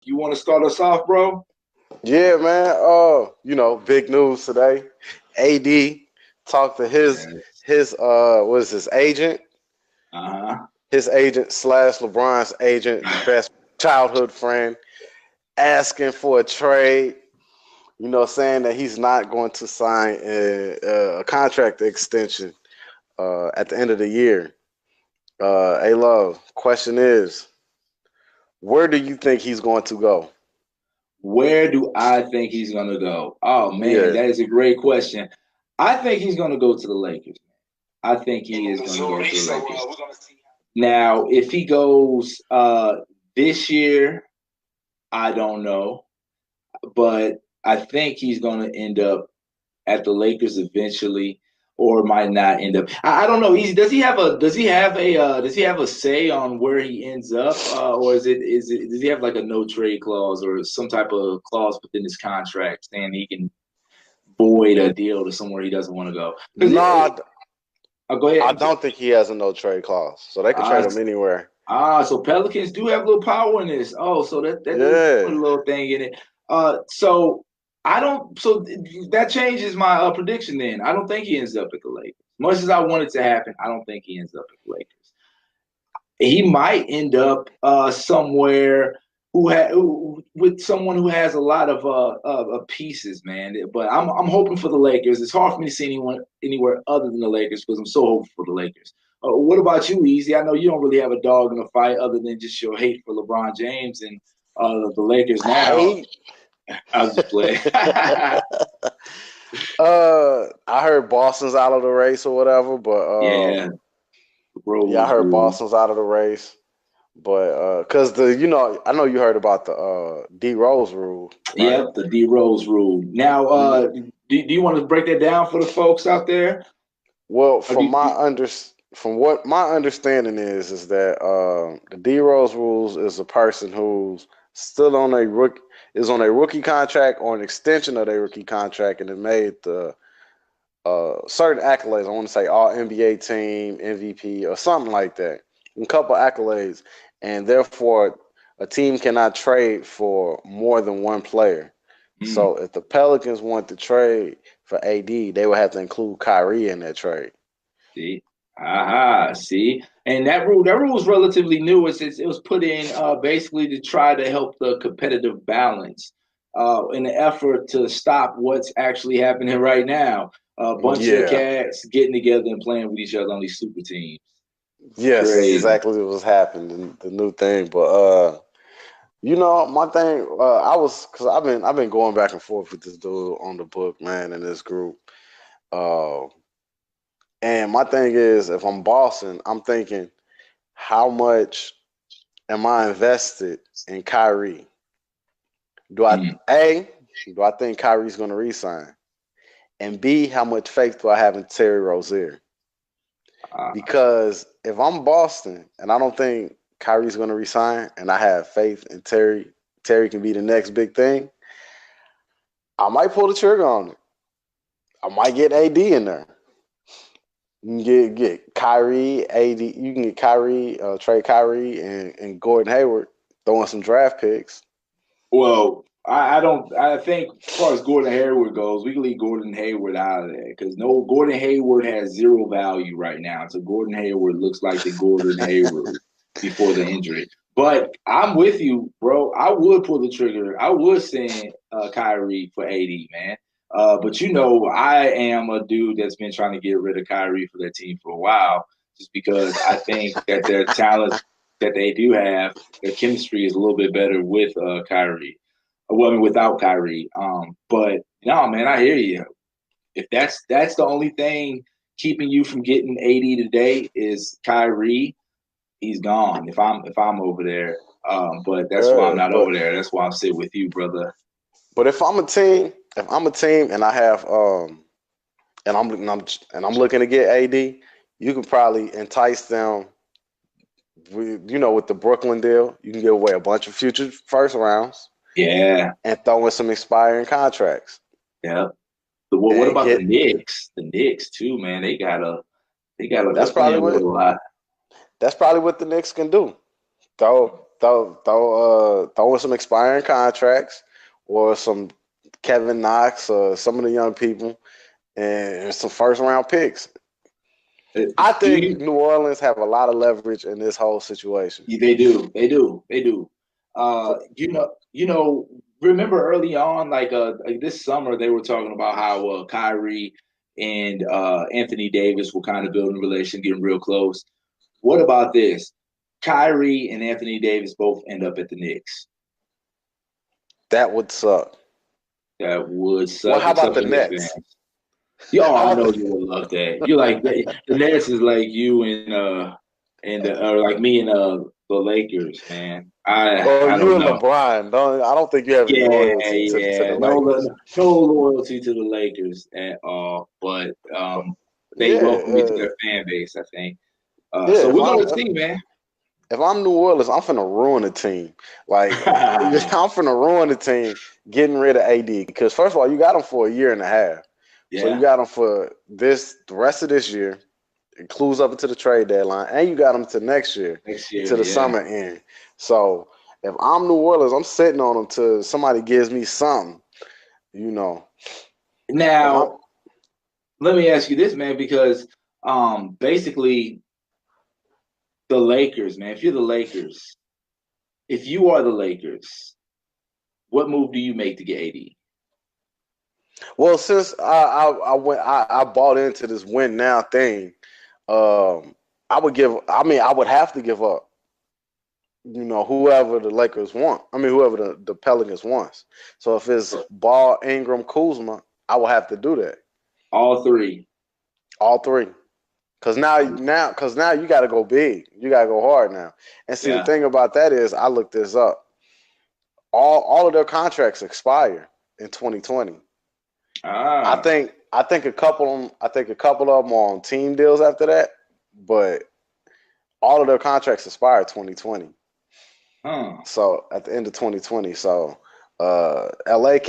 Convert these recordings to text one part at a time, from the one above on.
you want to start us off, bro? Yeah, man. Big news today. AD talked to Yes. his what is his agent? Uh-huh. His agent slash LeBron's agent, best childhood friend, asking for a trade. Saying that he's not going to sign a contract extension at the end of the year. A Love. Question is, where do you think he's going to go? Where do I think he's gonna go? Oh man, Yeah. that is a great question. I think he's gonna go to the Lakers. I think he is gonna go to the Lakers. Now, if he goes this year, I don't know, but I think he's gonna end up at the Lakers eventually, or might not end up. I don't know. Does he have a say on where he ends up, or does he have like a no trade clause or some type of clause within his contract saying he can void a deal to somewhere he doesn't want to go? Because No, go I ahead. don't think he has a no trade clause, so they could trade Uh, him anywhere. so Pelicans do have a little power in this. Oh, so that does put a Yeah, little thing in it. So I don't. So that changes my prediction. Then I don't think he ends up at the Lakers. Much as I want it to happen, I don't think he ends up at the Lakers. He might end up somewhere with someone who has a lot of pieces, man. But I'm hoping for the Lakers. It's hard for me to see anyone anywhere other than the Lakers because I'm so hopeful for the Lakers. What about you, Easy? I know you don't really have a dog in the fight other than just your hate for LeBron James and the Lakers now. hate. I'll just play. I heard Boston's out of the race or whatever, but Yeah, yeah, I Rose heard rule. Boston's out of the race. But cause I know you heard about the D Rose rule, right? Yep, the D Rose rule. Now, Yeah. do you want to break that down for the folks out there? Well, Or do you, from what my understanding is that the D Rose rules is a person who's still on a rookie contract or an extension of their rookie contract, and it made the certain accolades. I want to say All NBA team, MVP, or something like that. A couple accolades, and therefore a team cannot trade for more than one player. mm, So if the Pelicans want to trade for AD, they would have to include Kyrie in that trade. see, aha, see, and that rule is relatively new. It was put in basically to try to help the competitive balance in the effort to stop what's actually happening right now. A bunch of Yeah. cats getting together and playing with each other on these super teams. Yes, that's Crazy. exactly what was happening. The new thing, but my thing, cause I've been going back and forth with this dude on the book, man, in this group. Uh, and my thing is, if I'm bossing, I'm thinking, how much am I invested in Kyrie? Do I Mm, A, do I think Kyrie's gonna resign? And B, how much faith do I have in Terry Rozier? uh, Because if I'm Boston and I don't think Kyrie's gonna resign and I have faith in Terry can be the next big thing, I might pull the trigger on it. I might get AD in there. You can get Kyrie, AD. You can get Kyrie, trade Kyrie and Gordon Hayward, throwing some draft picks. Well, I don't. I think as far as Gordon Hayward goes, we can leave Gordon Hayward out of there because no, Gordon Hayward has zero value right now. So Gordon Hayward looks like the Gordon Hayward before the injury. But I'm with you, bro. I would pull the trigger. I would send Kyrie for 80, man. But I am a dude that's been trying to get rid of Kyrie for that team for a while, just because I think that their talent that they do have, their chemistry is a little bit better with Kyrie. Well, I mean, without Kyrie. But no, man, I hear you. If that's the only thing keeping you from getting 80 today is Kyrie, he's gone. If I'm over there, but that's why I'm not But over there. That's why I'm sitting with you, brother. if I'm a team and I have and I'm looking to get AD, you can probably entice them with the Brooklyn deal. You can give away a bunch of future first rounds Yeah, and throw in some expiring contracts yeah. But what and about the get. Knicks? The Knicks too, man. They're That's probably playing with what a lot. that's probably what the Knicks can do. Throw throw in some expiring contracts or some Kevin Knox or some of the young people and some first round picks. I Do think you? New Orleans have a lot of leverage in this whole situation. They do. They do. They do. Remember early on, like this summer, they were talking about how Kyrie and Anthony Davis were kind of building a relation, getting real close. What about this? Kyrie and Anthony Davis both end up at the Knicks. That would suck. That would Well, suck, how about except the for Knicks Nets? fans. Oh, How I about know the you would love that. You're like the Nets is like you and or like me and the Lakers, man. well, I don't you and know. LeBron? I don't think you have any Yeah, loyalty to the yeah. Lakers. No loyalty to the Lakers at all, but they Yeah, welcome me to their fan base, I think. yeah. So we're gonna see, man. If I'm New Orleans, I'm finna ruin the team. Like I'm finna ruin the team getting rid of AD because first of all, you got him for a year and a half. So you Yeah, got him for the rest of this year, includes up into the trade deadline, and you got him to next year, next into year, the yeah. summer end. So if I'm New Orleans, I'm sitting on him till somebody gives me something. You know, if I'm Now, let me ask you this, man, because basically the Lakers, man. If you're the Lakers, if you are the Lakers, what move do you make to get AD? well, since I bought into this win now thing, um, I would give. I mean, I would have to give up. Whoever the Lakers want. I mean, whoever the Pelicans wants. So if it's Ball, Ingram, Kuzma, I will have to do that. All three. All three. Cause now you got to go big. You got to go hard now. And see, the Yeah. thing about that is, I looked this up. All of their contracts expire in 2020. I Ah. think I think a couple of them are on team deals after that, but all of their contracts expire 2020. Huh. So at the end of 2020, so LA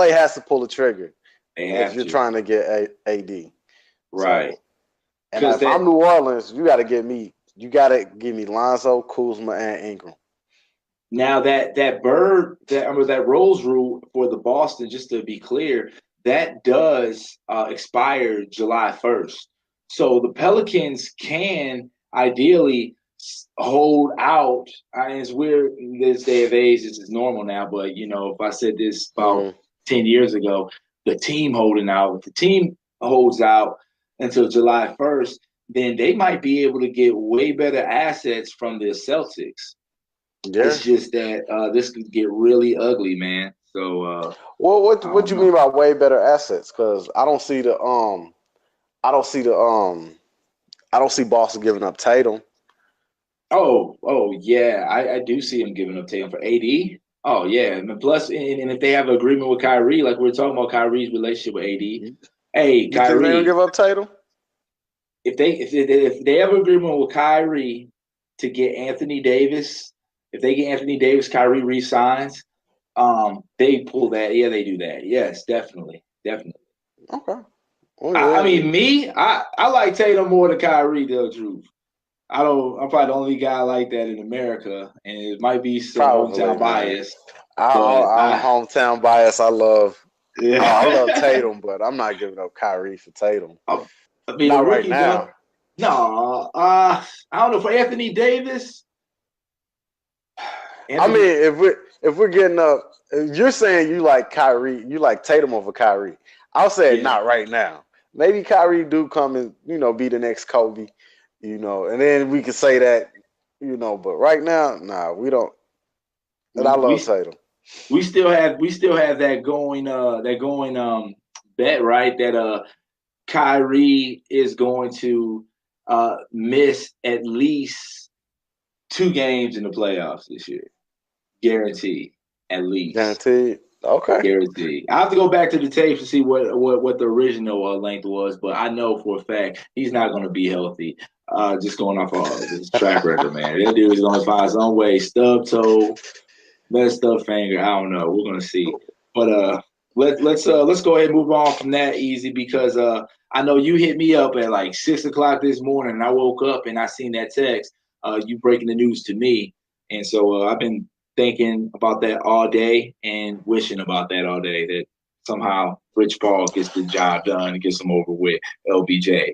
has to pull the trigger They if have you're to. trying to get AD. Right. So and Because if I'm that New Orleans, you got to give me Lonzo, Kuzma, and Ingram. now that bird that I mean that Rose rule for the Boston, just to be clear, that does expire July 1st. So the Pelicans can ideally hold out. I mean, it's weird in this day of age. This is normal now, but if I said this about Mm-hmm. 10 years ago, the team holding out. If the team holds out until July 1st, then they might be able to get way better assets from the Celtics. Yeah. It's just that this could get really ugly, man. So Well, what I what don't you mean know. by way better assets? Because I don't see Boston giving up Tatum. Oh yeah, I do see him giving up Tatum for AD. Oh yeah, and plus, and if they have an agreement with Kyrie, like we are talking about Kyrie's relationship with AD, You hey think they're gonna Kyrie, give up Tatum? if they have an agreement with Kyrie to get Anthony Davis, if they get Anthony Davis, Kyrie resigns. They pull that. Yeah, they do that. Yes, definitely, definitely. Okay. Oh I yeah. mean, me, I like Tatum more than Kyrie. To tell the truth, I don't. I'm probably the only guy like that in America, and it might be some Probably, hometown man. bias, but I'm hometown bias. I love yeah. Tatum, but I'm not giving up Kyrie for Tatum. I mean, a Not right rookie done. now. No, I don't know for Anthony Davis. I mean, Anthony, if we're getting up, you're saying you like Kyrie, you like Tatum over Kyrie. I'll say yeah. not right now. Maybe Kyrie do come and be the next Kobe, and then we could say that, But right now, nah, we don't. And I We love Tatum. we still have that going bet, right, that Kyrie is going to miss at least 2 games in the playoffs this year. Guaranteed. At least. Guaranteed. Okay. Guaranteed. I have to go back to the tapes to see what the original length was, but I know for a fact he's not going to be healthy. Just going off his track record, man. That dude is going to find his own way. Stub toe, messed up finger. I don't know. We're going to see. But let's go ahead and move on from that easy because I know you hit me up at like 6 o'clock this morning, and I woke up and I seen that text. You breaking the news to me. And so I've been thinking about that all day and wishing about that all day. That somehow Rich Paul gets the job done and gets him over with LBJ.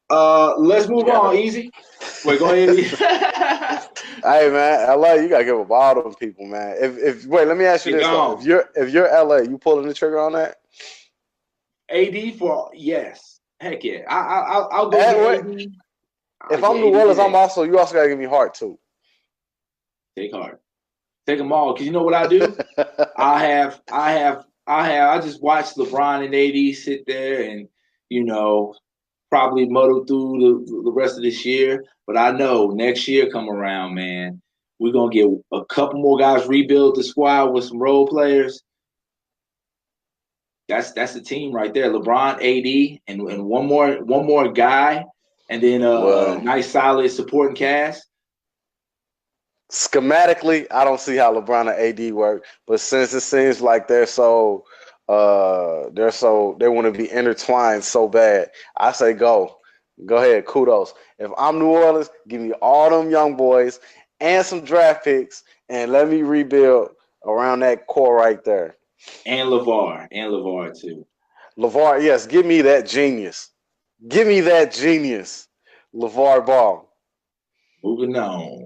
Let's move on. Yeah. Easy. Wait, go ahead. Hey man, LA, you gotta give up all them people, man. If wait, let me ask you Get this though. gone. If you're LA, you pulling the trigger on that? AD for yes. Heck yeah. I'll go get And wait, AD. I'll if get I'm New AD Orleans, I'm today. also you also gotta give me heart too. Take heart. Take them all. Cause you know what I do? I just watch LeBron and AD sit there and, you know, probably muddle through the rest of this year. But I know next year come around, man, we're gonna get a couple more guys rebuild the squad with some role players. That's the team right there. LeBron, AD, and one more guy, and then a Well, nice solid supporting cast. schematically, I don't see how LeBron and AD work, but since it seems like they want to be intertwined so bad, I say go ahead, kudos. If I'm New Orleans, give me all them young boys and some draft picks, and let me rebuild around that core right there. And LeVar too. LeVar, yes, give me that genius. Give me that genius, LeVar Ball. Moving on.